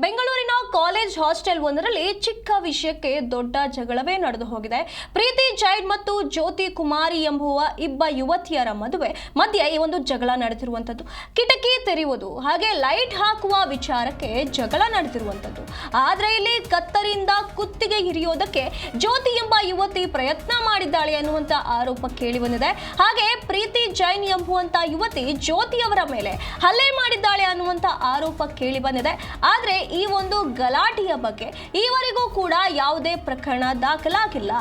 ಬೆಂಗಳೂರಿನ college hostel ಒಂದರಲ್ಲಿ ಚಿಕ್ಕ ವಿಷಯಕ್ಕೆ ದೊಡ್ಡ ಜಗಳವೇ ನಡೆದು ಹೋಗಿದೆ. ಪ್ರೀತಿ ಜೈನ್ ಮತ್ತು ಜ್ಯೋತಿ ಕುಮಾರಿ ಎಂಬುವ ಇಬ್ಬ ಯುವತಿಯರ ಮಧ್ಯೆ ಈ ಒಂದು ಜಗಳ ನಡೆದಿರುವಂತದ್ದು. ಕಿಟಕಿ ತೆರೆಯುವುದು ಹಾಗೆ ಲೈಟ್ ಹಾಕುವ ವಿಚಾರಕ್ಕೆ ಜಗಳ ನಡೆದಿರುವಂತದ್ದು. ಆದ್ರೆ ಇಲ್ಲಿ ಕತ್ತರಿಯಿಂದ ಕುತ್ತಿಗೆ ಹಿರಿಯೋದಕ್ಕೆ ಜ್ಯೋತಿ ಎಂಬ ಯುವತಿ ಪ್ರಯತ್ನ ಮಾಡಿದ್ದಾಳೆ ಅನ್ನುವಂತ ಆರೋಪ ಕೇಳಿ ಬಂದಿದೆ. ಹಾಗೆ ಪ್ರೀತಿ ಜೈನ್ ಎಂಬುವಂತ ಯುವತಿ ಜ್ಯೋತಿಯವರ ಮೇಲೆ ಹಲ್ಲೆ ಮಾಡಿದ್ದಾಳೆ ಅನ್ನುವಂತ ಆರೋಪ ಕೇಳಿ ಬಂದಿದೆ. ಆದ್ರೆ ಈ ಒಂದು ಗಲಾಟೆಯ ಬಗ್ಗೆ ಈವರೆಗೂ ಕೂಡ ಯಾವುದೇ ಪ್ರಕರಣ ದಾಖಲಾಗಿಲ್ಲ.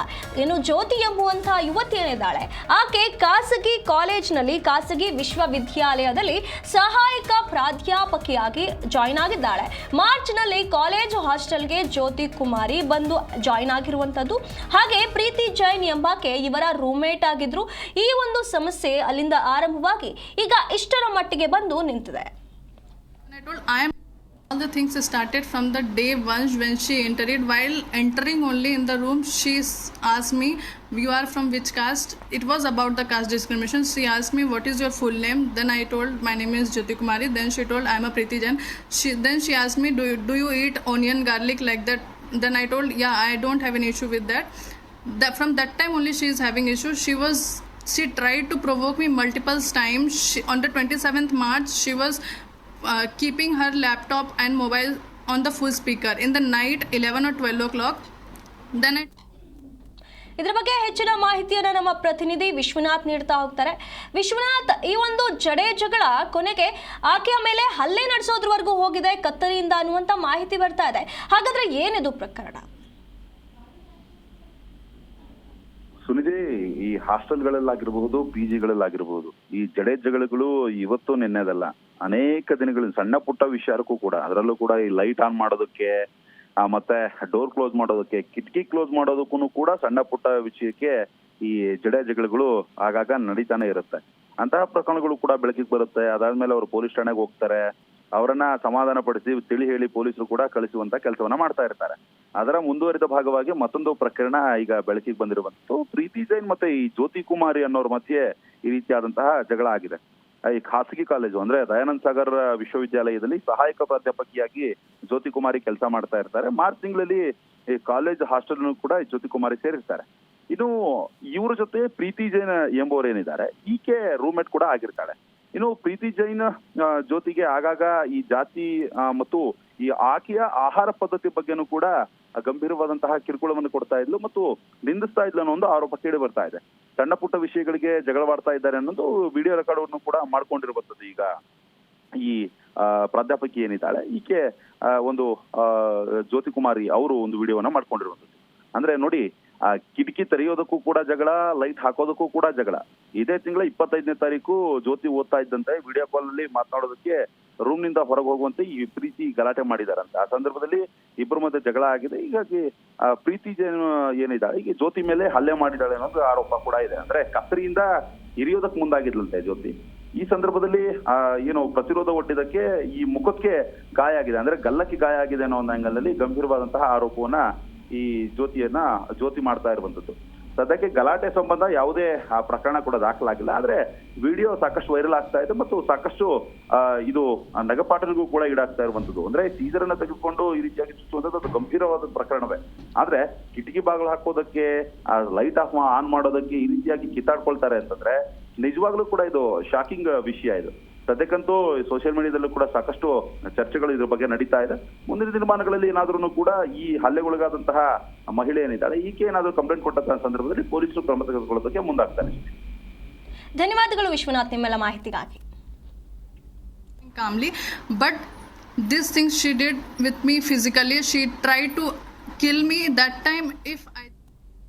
ಇನ್ನು ಜ್ಯೋತಿ ಎಂಬುವಂತಹ ಯುವತಿ ಏನಿದ್ದಾಳೆ ಆಕೆ ಖಾಸಗಿ ಕಾಲೇಜಿನಲ್ಲಿ ಖಾಸಗಿ ವಿಶ್ವವಿದ್ಯಾಲಯದಲ್ಲಿ ಸಹಾಯಕ ಪ್ರಾಧ್ಯಾಪಕಿಯಾಗಿ ಜಾಯಿನ್ ಆಗಿದ್ದಾಳೆ. ಮಾರ್ಚ್ನಲ್ಲಿ ಕಾಲೇಜ್ ಹಾಸ್ಟೆಲ್ಗೆ ಜ್ಯೋತಿ ಕುಮಾರಿ ಬಂದು ಜಾಯಿನ್ ಆಗಿರುವಂತದ್ದು. ಹಾಗೆ ಪ್ರೀತಿ ಜೈನ್ ಎಂಬಾಕೆ ಇವರ ರೂಮ್ಮೇಟ್ ಆಗಿದ್ರು. ಈ ಒಂದು ಸಮಸ್ಯೆ ಅಲ್ಲಿಂದ ಆರಂಭವಾಗಿ ಈಗ ಇಷ್ಟರ ಮಟ್ಟಿಗೆ ಬಂದು ನಿಂತಿದೆ. All the things started from the day once when she entered. While entering only in the room, she asked me, "You are from which caste?" It was about the caste discrimination. She asked me, "What is your full name?" Then I told, "My name is Jyoti Kumari." Then she told, "I am a Preeti Jain." Then she asked me, "Do you eat onion, garlic like that?" Then I told, "Yeah, I don't have an issue with that." From that time only she is having issues. She tried to provoke me multiple times. On the 27th March, she was keeping her laptop and mobile on the full speaker in the night 11 or 12 o'clock. Then ಇದರ ಬಗ್ಗೆ ಹೆಚ್ಚಿನ ಮಾಹಿತಿಯನ್ನು ನಮ್ಮ ಪ್ರತಿನಿಧಿ ವಿಶ್ವನಾಥ್ ನೀಡ್ತಾ ಹೋಗ್ತಾರೆ. ವಿಶ್ವನಾಥ್, ಈ ಒಂದು ಜಗಳ ಕೊನೆಗೆ ಆಕೆಯ ಮೇಲೆ ಹಲ್ಲೆ ನಡೆಸೋದ್ರವರೆಗೂ ಹೋಗಿದೆ ಕತ್ತರಿಯಿಂದ ಅನ್ನುವಂತ ಮಾಹಿತಿ ಬರ್ತಾ ಇದೆ. ಹಾಗಾದ್ರೆ ಏನಿದು ಪ್ರಕರಣ? ಸುನಿಧಿ, ಈ ಹಾಸ್ಟೆಲ್ಗಳಲ್ಲಾಗಿರಬಹುದು, ಪಿಜಿಗಳಲ್ಲಾಗಿರಬಹುದು, ಈ ಜಗಳಗಳು ಇವತ್ತು ನಿನ್ನೆದಲ್ಲ, ಅನೇಕ ದಿನಗಳು ಸಣ್ಣ ಪುಟ್ಟ ವಿಚಾರಕ್ಕೂ ಕೂಡ, ಅದರಲ್ಲೂ ಕೂಡ ಈ ಲೈಟ್ ಆನ್ ಮಾಡೋದಕ್ಕೆ ಮತ್ತೆ ಡೋರ್ ಕ್ಲೋಸ್ ಮಾಡೋದಕ್ಕೆ, ಕಿಟಕಿ ಕ್ಲೋಸ್ ಮಾಡೋದಕ್ಕೂ ಕೂಡ ಸಣ್ಣ ಪುಟ್ಟ ವಿಷಯಕ್ಕೆ ಈ ಜಗಳಗಳು ಆಗಾಗ ನಡೀತಾನೆ ಇರುತ್ತೆ. ಅಂತಹ ಪ್ರಕರಣಗಳು ಕೂಡ ಬೆಳಕಿಗೆ ಬರುತ್ತೆ. ಅದಾದ್ಮೇಲೆ ಅವರು ಪೊಲೀಸ್ ಠಾಣೆಗೆ ಹೋಗ್ತಾರೆ, ಅವರನ್ನ ಸಮಾಧಾನ ಪಡಿಸಿ ತಿಳಿ ಹೇಳಿ ಪೊಲೀಸರು ಕೂಡ ಕಳಿಸುವಂತ ಕೆಲಸವನ್ನ ಮಾಡ್ತಾ ಇರ್ತಾರೆ. ಅದರ ಮುಂದುವರಿದ ಭಾಗವಾಗಿ ಮತ್ತೊಂದು ಪ್ರಕರಣ ಈಗ ಬೆಳಕಿಗೆ ಬಂದಿರುವಂತದ್ದು. ಪ್ರೀತಿ ಜೈನ್ ಮತ್ತೆ ಈ ಜ್ಯೋತಿ ಕುಮಾರಿ ಅನ್ನೋರ ಮಧ್ಯೆ ಈ ರೀತಿಯಾದಂತಹ ಜಗಳ ಆಗಿದೆ. ಈ ಖಾಸಗಿ ಕಾಲೇಜು ಅಂದ್ರೆ ದಯಾನಂದ ಸಾಗರ್ ವಿಶ್ವವಿದ್ಯಾಲಯದಲ್ಲಿ ಸಹಾಯಕ ಪ್ರಾಧ್ಯಾಪಕಿಯಾಗಿ ಜ್ಯೋತಿ ಕುಮಾರಿ ಕೆಲಸ ಮಾಡ್ತಾ ಇರ್ತಾರೆ. ಮಾರ್ಚ್ ತಿಂಗಳಲ್ಲಿ ಈ ಕಾಲೇಜ್ ಹಾಸ್ಟೆಲ್ ಕೂಡ ಜ್ಯೋತಿ ಕುಮಾರಿ ಸೇರಿರ್ತಾರೆ. ಇನ್ನು ಇವರ ಜೊತೆ ಪ್ರೀತಿ ಜೈನ್ ಎಂಬುವರು ಏನಿದ್ದಾರೆ, ಈಕೆ ರೂಮ್ಮೇಟ್ ಕೂಡ ಆಗಿರ್ತಾಳೆ. ಇನ್ನು ಪ್ರೀತಿ ಜೈನ್ ಜ್ಯೋತಿಗೆ ಆಗಾಗ ಈ ಜಾತಿ ಮತ್ತು ಈ ಆಕೆಯ ಆಹಾರ ಪದ್ಧತಿ ಬಗ್ಗೆನೂ ಕೂಡ ಗಂಭೀರವಾದಂತಹ ಕಿರುಕುಳವನ್ನು ಕೊಡ್ತಾ ಇದ್ಲು ಮತ್ತು ನಿಂದಿಸ್ತಾ ಇದ್ಲು ಅನ್ನೋ ಒಂದು ಆರೋಪ ಕೇಳಿ ಬರ್ತಾ ಇದೆ. ಸಣ್ಣ ಪುಟ್ಟ ವಿಷಯಗಳಿಗೆ ಜಗಳವಾಡ್ತಾ ಇದ್ದಾರೆ ಅನ್ನೋದು ವಿಡಿಯೋ ರೆಕಾರ್ಡ್ ಕೂಡ ಮಾಡ್ಕೊಂಡಿರುವಂತದ್ದು. ಈಗ ಈ ಪ್ರಾಧ್ಯಾಪಕಿ ಏನಿದ್ದಾಳೆ ಈಕೆ ಒಂದು ಜ್ಯೋತಿ ಕುಮಾರಿ ಅವರು ಒಂದು ವಿಡಿಯೋವನ್ನ ಮಾಡ್ಕೊಂಡಿರುವಂತದ್ದು. ಅಂದ್ರೆ ನೋಡಿ, ಕಿಟಕಿ ತೆರೆಯೋದಕ್ಕೂ ಕೂಡ ಜಗಳ, ಲೈಟ್ ಹಾಕೋದಕ್ಕೂ ಕೂಡ ಜಗಳ. ಇದೇ ತಿಂಗಳ 25ನೇ ತಾರೀಕು ಜ್ಯೋತಿ ಓದ್ತಾ ಇದ್ದಂತೆ ವಿಡಿಯೋ ಕಾಲ್ ನಲ್ಲಿ ಮಾತನಾಡೋದಕ್ಕೆ ರೂಮ್ ನಿಂದ ಹೊರಗೆ ಹೋಗುವಂತೆ ಈ ಪ್ರೀತಿ ಗಲಾಟೆ ಮಾಡಿದಾರಂತೆ. ಆ ಸಂದರ್ಭದಲ್ಲಿ ಇಬ್ಬರ ಮಧ್ಯೆ ಜಗಳ ಆಗಿದೆ. ಹೀಗಾಗಿ ಪ್ರೀತಿ ಏನಿದ್ದಾಳೆ ಈಗ ಜ್ಯೋತಿ ಮೇಲೆ ಹಲ್ಲೆ ಮಾಡಿದಾಳೆ ಅನ್ನೋದು ಆರೋಪ ಕೂಡ ಇದೆ. ಅಂದ್ರೆ ಕತ್ತರಿಯಿಂದ ಹಿರಿಯೋದಕ್ಕೆ ಮುಂದಾಗಿದ್ಲಂತೆ ಜ್ಯೋತಿ. ಈ ಸಂದರ್ಭದಲ್ಲಿ ಏನು ಪ್ರತಿರೋಧ ಒಡ್ಡಿದಕ್ಕೆ ಈ ಮುಖಕ್ಕೆ ಗಾಯ ಆಗಿದೆ, ಅಂದ್ರೆ ಗಲ್ಲಕ್ಕೆ ಗಾಯ ಆಗಿದೆ ಅನ್ನೋ ಒಂದು ಆಂಗಲ್ ನಲ್ಲಿ ಗಂಭೀರವಾದಂತಹ ಆರೋಪವನ್ನ ಈ ಜ್ಯೋತಿ ಮಾಡ್ತಾ ಇರುವಂತದ್ದು. ಸದ್ಯಕ್ಕೆ ಗಲಾಟೆ ಸಂಬಂಧ ಯಾವುದೇ ಪ್ರಕರಣ ಕೂಡ ದಾಖಲಾಗಿಲ್ಲ. ಆದ್ರೆ ವಿಡಿಯೋ ಸಾಕಷ್ಟು ವೈರಲ್ ಆಗ್ತಾ ಇದೆ ಮತ್ತು ಸಾಕಷ್ಟು ಇದು ನಗಪಾಟನಿಗೂ ಕೂಡ ಈಡಾಗ್ತಾ ಇರುವಂತದ್ದು. ಅಂದ್ರೆ ಟೀಸರ್ ಅನ್ನ ತೆಗೆದುಕೊಂಡು ಈ ರೀತಿಯಾಗಿ ಚುಚ್ಚುವಂತದ್ದು ಅದು ಗಂಭೀರವಾದ ಪ್ರಕರಣವೇ. ಆದ್ರೆ ಕಿಟಕಿ ಬಾಗಿಲು ಹಾಕೋದಕ್ಕೆ, ಲೈಟ್ ಆನ್ ಮಾಡೋದಕ್ಕೆ ಈ ರೀತಿಯಾಗಿ ಕಿತ್ತಾಡ್ಕೊಳ್ತಾರೆ ಅಂತಂದ್ರೆ ನಿಜವಾಗ್ಲೂ ಕೂಡ ಇದು ಶಾಕಿಂಗ್ ವಿಷಯ. ಇದು ಸದ್ಯಕ್ಕಂತೂ ಸೋಷಿಯಲ್ ಮೀಡಿಯಾದಲ್ಲೂ ಕೂಡ ಸಾಕಷ್ಟು ಚರ್ಚೆಗಳು ಇದ್ರ ಬಗ್ಗೆ ನಡೀತಾ ಇದೆ. ಮುಂದಿನ ದಿನಮಾನಗಳಲ್ಲಿ ಏನಾದ್ರೂ ಕೂಡ ಈ ಹಲ್ಲೆಗೊಳಗಾದಂತಹ ಮಹಿಳೆ ಏನಿದ್ದಾಳೆ ಈಕೆ ಏನಾದ್ರೂ ಕಂಪ್ಲೇಂಟ್ ಕೊಟ್ಟಂತಹ ಸಂದರ್ಭದಲ್ಲಿ ಪೊಲೀಸರು ಕ್ರಮ ತೆಗೆದುಕೊಳ್ಳೋದಕ್ಕೆ ಮುಂದಾಗ್ತಾರೆ. ಧನ್ಯವಾದಗಳು ವಿಶ್ವನಾಥ್ ನಿಮ್ಮೆಲ್ಲ ಮಾಹಿತಿಗಾಗಿ. Calmly, but this thing she did with me physically. She tried to kill me that time. If